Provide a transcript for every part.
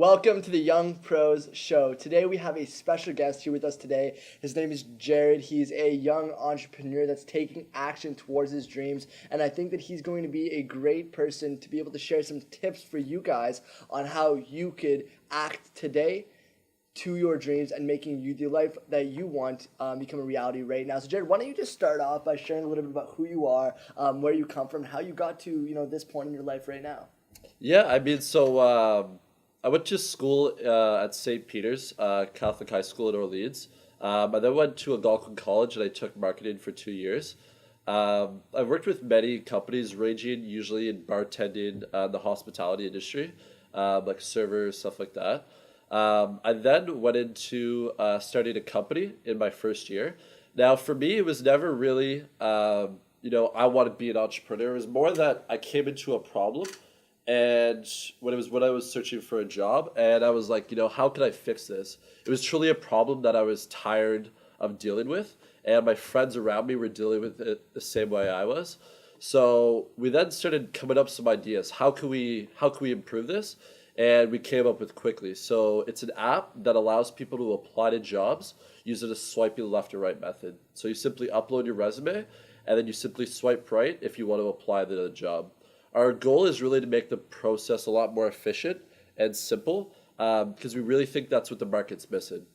Welcome to the Young Pros Show. Today we have a special guest here with us today. His name is Jared. He's a young entrepreneur that's taking action towards his dreams, and I think that he's going to be a great person to be able to share some tips for you guys on how you could act today to your dreams and making you the life that you want become a reality right now. So Jared, why don't you just start off by sharing a little bit about who you are, where you come from, how you got to this point in your life right now. Yeah, I went to school at St. Peter's Catholic High School in Orleans. I then went to Algonquin College and I took marketing for 2 years. I've worked with many companies ranging usually in bartending, the hospitality industry, like servers, stuff like that. I then went into starting a company in my first year. Now, for me, it was never really, I want to be an entrepreneur. It was more that I came into a problem. And when I was searching for a job, and I was like, how can I fix this? It was truly a problem that I was tired of dealing with, and my friends around me were dealing with it the same way I was. So we then started coming up with some ideas. How can we improve this? And we came up with Quickly. So it's an app that allows people to apply to jobs using a swiping left or right method. So you simply upload your resume, and then you simply swipe right if you want to apply to the job. Our goal is really to make the process a lot more efficient and simple because we really think that's what the market's missing.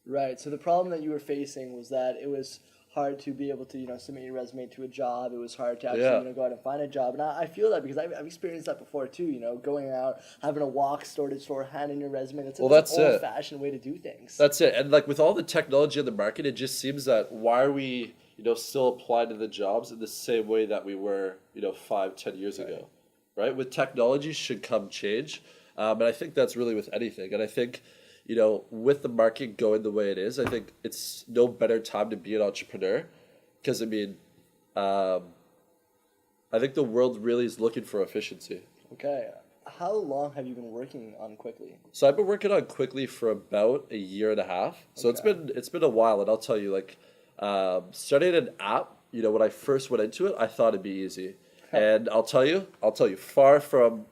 Right. So the problem that you were facing was that it was hard to be able to, submit your resume to a job. It was hard to actually, go out and find a job. And I feel that because I've experienced that before too, going out, having a walk store to store, handing your resume. That's an old-fashioned way to do things. That's it. And like with all the technology in the market, it just seems that why are we still apply to the jobs in the same way that we were, 5-10 years ago, right? With technology should come change. And I think that's really with anything. And I think, with the market going the way it is, I think it's no better time to be an entrepreneur. Because, I think the world really is looking for efficiency. Okay. How long have you been working on Quickly? So I've been working on Quickly for about a year and a half. So it's been a while, and I'll tell you, starting an app, when I first went into it, I thought it'd be easy. And I'll tell you, far from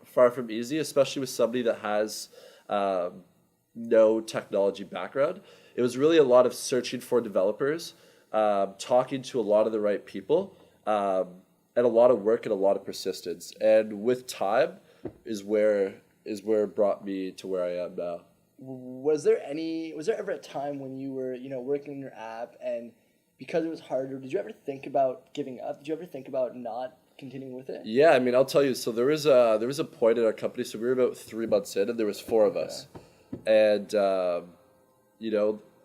easy, especially with somebody that has no technology background. It was really a lot of searching for developers, talking to a lot of the right people, and a lot of work and a lot of persistence. And with time is where it brought me to where I am now. Was there ever a time when you were, working in your app and because it was harder, did you ever think about giving up? Did you ever think about not continuing with it? Yeah, I'll tell you. So there was a point in our company. So we were about 3 months in, and there was 4 of us, and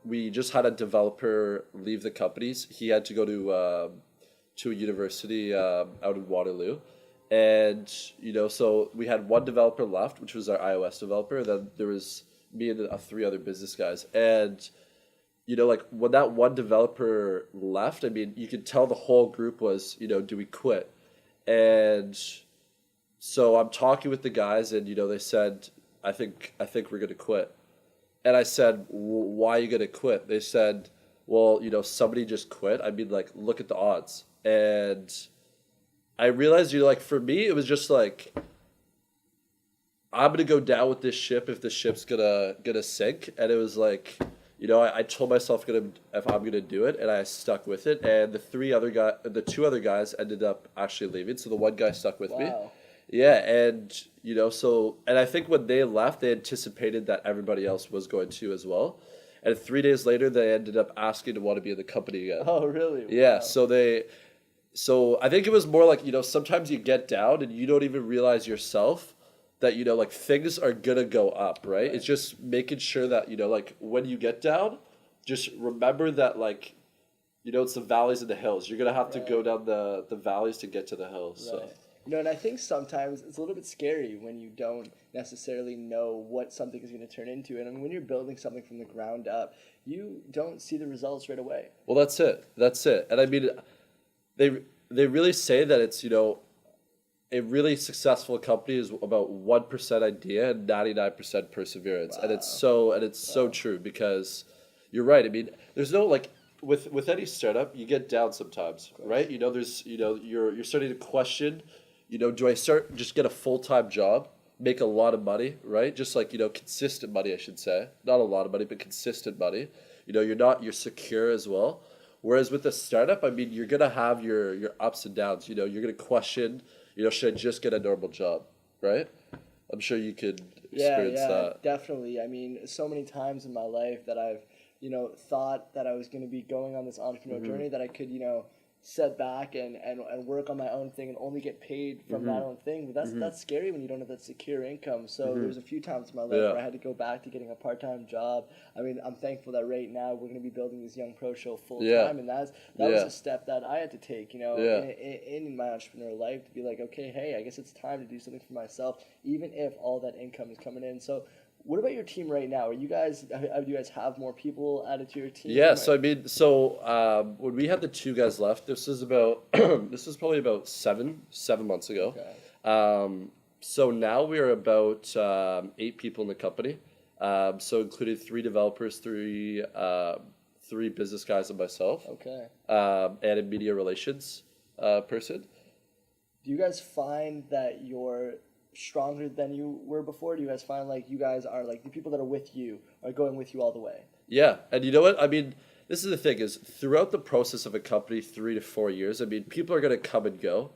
we just had a developer leave the companies. He had to go to a university out in Waterloo, and so we had one developer left, which was our iOS developer. And then there was me and 3 other business guys, and when that one developer left, you could tell the whole group was, do we quit? And so I'm talking with the guys, and they said, I think we're gonna quit. And I said, why are you gonna quit? They said, well, somebody just quit. Look at the odds. And I realized, for me, it was just like, I'm gonna go down with this ship if the ship's gonna sink. And it was like, I told myself if I'm gonna do it, and I stuck with it. And the 2 other guys ended up actually leaving. So the one guy stuck with me. Yeah, and and I think when they left, they anticipated that everybody else was going to as well. And 3 days later, they ended up asking to want to be in the company again. Oh, really? Yeah. Wow. So I think it was more like sometimes you get down and you don't even realize yourself that things are gonna go up, right? It's just making sure that when you get down, just remember that it's the valleys and the hills. You're gonna have to go down the valleys to get to the hills. Right. So and I think sometimes it's a little bit scary when you don't necessarily know what something is going to turn into. And when you're building something from the ground up, you don't see the results right away. Well, that's it. And they really say that it's a really successul company is about 1% idea and 99% perseverance. Wow. And it's so true because you're right. There's no with any startup, you get down sometimes, right? There's you're starting to question, do I just get a full-time job, make a lot of money, right? Just like, consistent money, I should say. Not a lot of money, but consistent money. You're secure as well. Whereas with a startup, I mean, you're gonna have your ups and downs. You're gonna question, should I just get a normal job, right? I'm sure you could experience that. Definitely. I mean, so many times in my life that I've, thought that I was going to be going on this entrepreneur journey, that I could, set back and work on my own thing and only get paid from that own thing. But that's scary when you don't have that secure income. So there's a few times in my life where I had to go back to getting a part-time job. I mean, I'm thankful that right now we're going to be building this Young Pro Show full time, and that was a step that I had to take, in my entrepreneur life, to be like, okay, hey, I guess it's time to do something for myself, even if all that income is coming in. So what about your team right now? Do you guys have more people added to your team? Yeah, so I mean, when we had the two guys left, this is probably about seven months ago. Okay. So now we're about 8 people in the company. So including 3 developers, three business guys, and myself. Okay. And a media relations person. Do you guys find that you're stronger than you were before? Do you guys find like you guys are like the people that are with you are going with you all the way? Yeah, and you know what? I mean, this is the thing is throughout the process of a company, 3 to 4 years, I mean, people are going to come and go.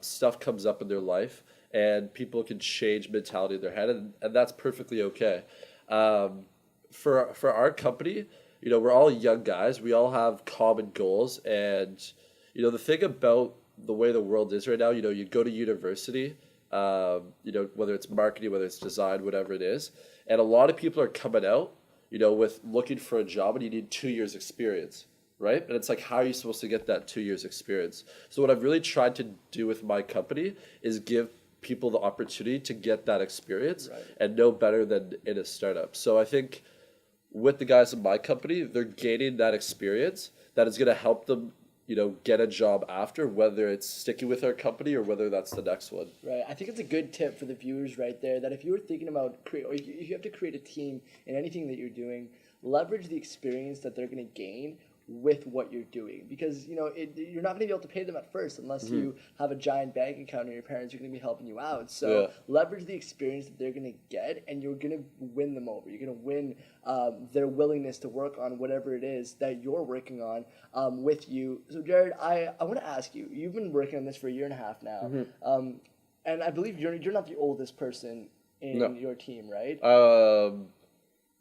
Stuff comes up in their life, and people can change mentality in their head, and that's perfectly okay. For our company, we're all young guys. We all have common goals, and the thing about the way the world is right now, you go to university. Whether it's marketing, whether it's design, whatever it is. And a lot of people are coming out, with looking for a job, and you need 2 years experience, right? And it's like, how are you supposed to get that 2 years experience? So what I've really tried to do with my company is give people the opportunity to get that experience, and no better than in a startup. So I think with the guys in my company, they're gaining that experience that is going to help them get a job after, whether it's sticking with our company or whether that's the next one. Right. I think it's a good tip for the viewers right there, that if you were thinking about or if you have to create a team in anything that you're doing, leverage the experience that they're going to gain with what you're doing, because you're not going to be able to pay them at first unless you have a giant bank account and your parents are going to be helping you out. So leverage the experience that they're going to get, and you're going to win them over. You're going to win their willingness to work on whatever it is that you're working on with you. So Jared, I want to ask you, you've been working on this for 1.5 years now, and I believe you're not the oldest person in your team, right?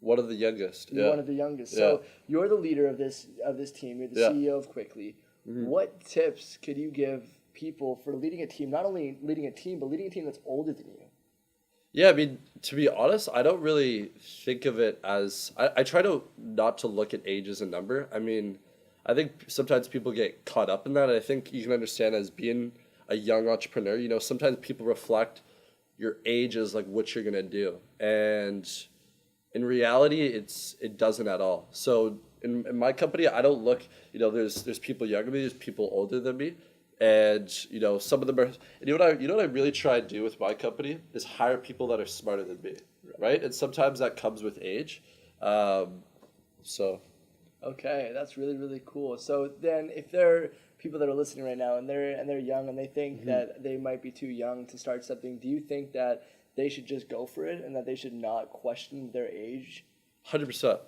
One of the youngest. You're one of the youngest. Yeah. So you're the leader of this team. You're the CEO of Quickly. What tips could you give people for leading a team? Not only leading a team, but leading a team that's older than you. Yeah, I mean, to be honest, I don't really think of it as I try to not to look at age as a number. I mean, I think sometimes people get caught up in that. I think you can understand as being a young entrepreneur, sometimes people reflect your age as like what you're gonna do, and in reality, it doesn't at all. So in my company, I don't look, there's people younger than me, there's people older than me, and some of them are. And what I really try to do with my company is hire people that are smarter than me, right? And sometimes that comes with age. Okay, that's really, really cool. So then, if there are people that are listening right now and they're young and they think that they might be too young to start something, do you think that they should just go for it and that they should not question their age? 100%.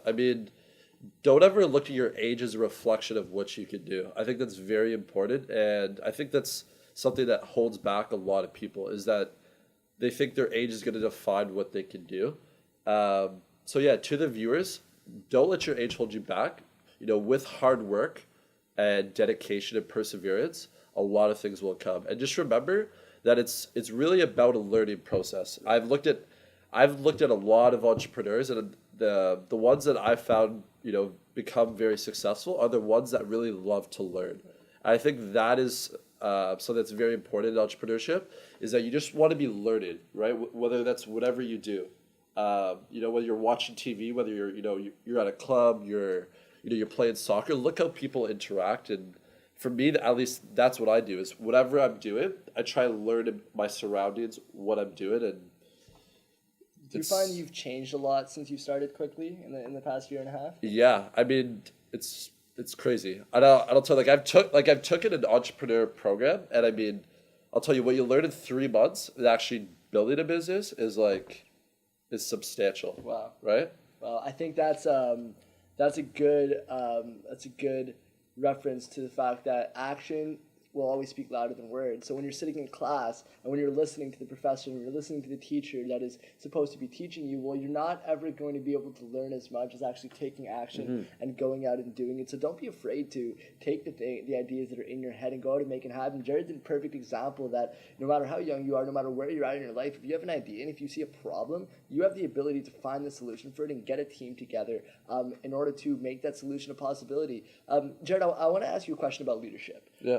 I mean, don't ever look at your age as a reflection of what you can do. I think that's very important, and I think that's something that holds back a lot of people, is that they think their age is going to define what they can do. So yeah, to the viewers, don't let your age hold you back. With hard work and dedication and perseverance, a lot of things will come. And just remember that it's really about a learning process. I've looked at a lot of entrepreneurs, and the ones that I've found become very successful are the ones that really love to learn. I think that is something that's very important in entrepreneurship, is that you just want to be learning, right? Whether that's whatever you do, whether you're watching TV, whether you're at a club, you're playing soccer. Look how people interact. And for me, at least, that's what I do, is whatever I'm doing, I try to learn in my surroundings what I'm doing. And do you find you've changed a lot since you started Quickly in the past 1.5 years? Yeah, I mean, it's crazy. I don't tell, I've taken an entrepreneur program, and I mean, I'll tell you what you learn in 3 months, it actually building a business is substantial. Wow. Right? Well, I think that's a good reference to the fact that action will always speak louder than words. So when you're sitting in class and when you're listening to the professor and you're listening to the teacher that is supposed to be teaching you, well, you're not ever going to be able to learn as much as actually taking action and going out and doing it. So don't be afraid to take the ideas that are in your head and go out and make it happen. Jared's a perfect example that no matter how young you are, no matter where you're at in your life, if you have an idea and if you see a problem, you have the ability to find the solution for it and get a team together in order to make that solution a possibility. Jared, I want to ask you a question about leadership. Yeah.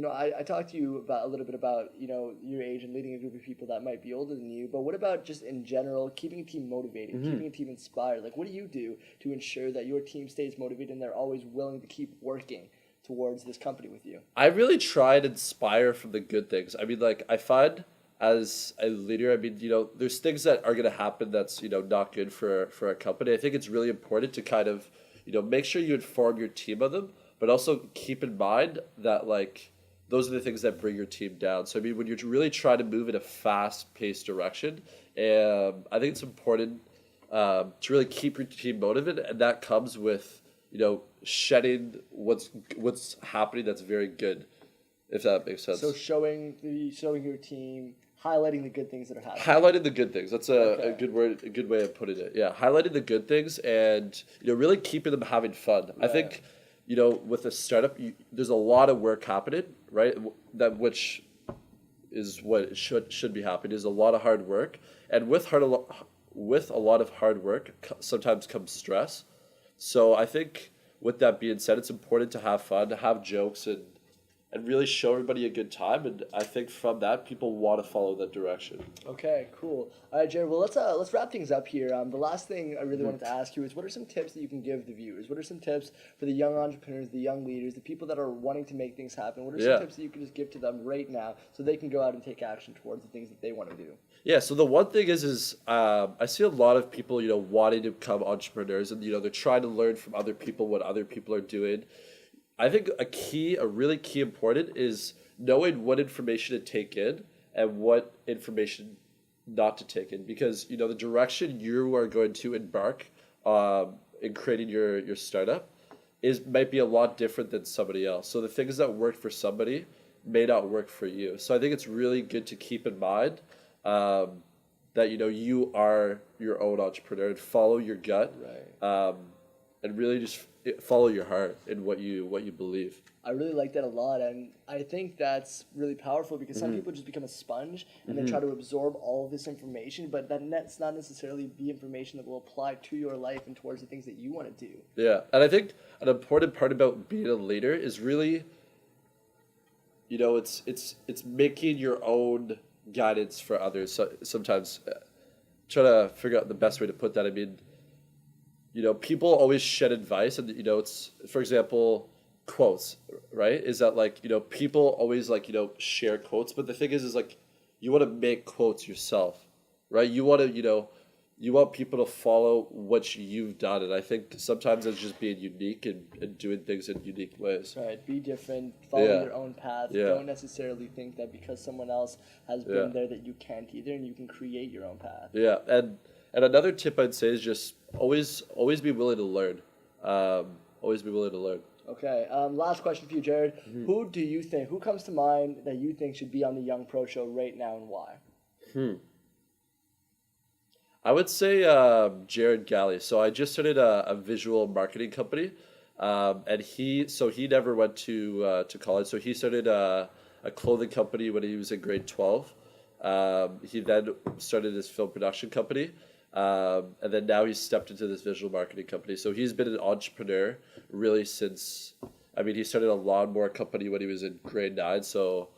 I talked to you about a little bit about, your age and leading a group of people that might be older than you, but what about just in general, keeping a team motivated, keeping a team inspired? Like, what do you do to ensure that your team stays motivated and they're always willing to keep working towards this company with you? I really try to inspire from the good things. I mean, I find as a leader, I mean, there's things that are going to happen that's, not good for a company. I think it's really important to kind of, make sure you inform your team of them, but also keep in mind that, those are the things that bring your team down. So, I mean, when you're really trying to move in a fast-paced direction, I think it's important to really keep your team motivated, and that comes with, shedding what's happening that's very good, if that makes sense. So showing your team, highlighting the good things that are happening. Highlighting the good things. That's a good word, a good way of putting it. Yeah, highlighting the good things and really keeping them having fun. Right. I think with a startup, there's a lot of work happening, right? Which is what it should be happening. Is a lot of hard work, and with a lot of hard work sometimes comes stress. So I think with that being said, it's important to have fun, to have jokes, and really show everybody a good time. And I think from that, people want to follow that direction. Okay, cool. All right, Jared, well, let's wrap things up here. The last thing I really wanted to ask you is, what are some tips that you can give the viewers? What are some tips for the young entrepreneurs, the young leaders, the people that are wanting to make things happen? What are some tips that you can just give to them right now so they can go out and take action towards the things that they want to do? Yeah, so the one thing is I see a lot of people, wanting to become entrepreneurs, and, they're trying to learn from other people what other people are doing. I think a really key important is knowing what information to take in and what information not to take in, because the direction you are going to embark in creating your startup might be a lot different than somebody else. So the things that work for somebody may not work for you. So I think it's really good to keep in mind that you are your own entrepreneur and follow your gut, right. And really just follow your heart in what you believe. I really like that a lot, and I think that's really powerful because some people just become a sponge and they try to absorb all of this information, but that's not necessarily the information that will apply to your life and towards the things that you want to do. Yeah, and I think an important part about being a leader is really, it's making your own guidance for others. So sometimes try to figure out the best way to put that. I mean, people always shed advice, and it's, for example, quotes, right? Is that people always share quotes, but the thing is you want to make quotes yourself, right? You want to you want people to follow what you've done, and I think sometimes it's just being unique and doing things in unique ways. Right, be different, follow your own path. Don't necessarily think that because someone else has been there that you can't either, and you can create your own path. Yeah, and another tip I'd say is just always be willing to learn. Always be willing to learn. Okay. Last question for you, Jared. Who comes to mind that you think should be on the Young Pro Show right now, and why? I would say Jared Galley. So I just started a visual marketing company, and he never went to college. So he started a clothing company when he was in grade 12. He then started his film production company. And then now he's stepped into this visual marketing company. So he's been an entrepreneur really since, he started a lawnmower company when he was in grade 9. So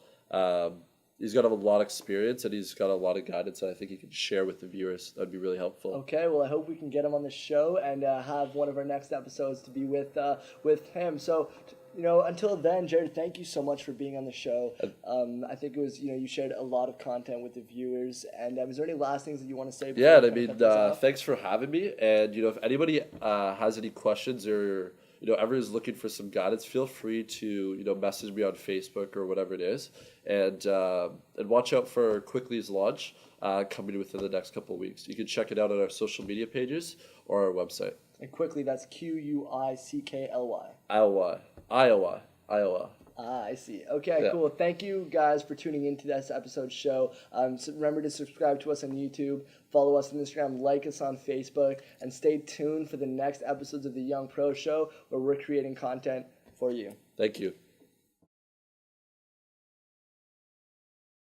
he's got a lot of experience and he's got a lot of guidance that I think he can share with the viewers. That'd be really helpful. Okay, well, I hope we can get him on the show and have one of our next episodes to be with him. So, until then, Jared, thank you so much for being on the show. I think it was, you shared a lot of content with the viewers. And is there any last things that you want to say? Thanks for having me. And, if anybody has any questions or everyone's looking for some guidance, feel free to message me on Facebook or whatever it is, and watch out for Quickly's launch coming within the next couple of weeks. You can check it out on our social media pages or our website. And Quickly, that's Quickly. Iowa. Ah, I see. Okay, Yeah. cool. Thank you guys for tuning into this episode's show. So remember to subscribe to us on YouTube, follow us on Instagram, like us on Facebook, and stay tuned for the next episodes of the Young Pro Show where we're creating content for you. Thank you.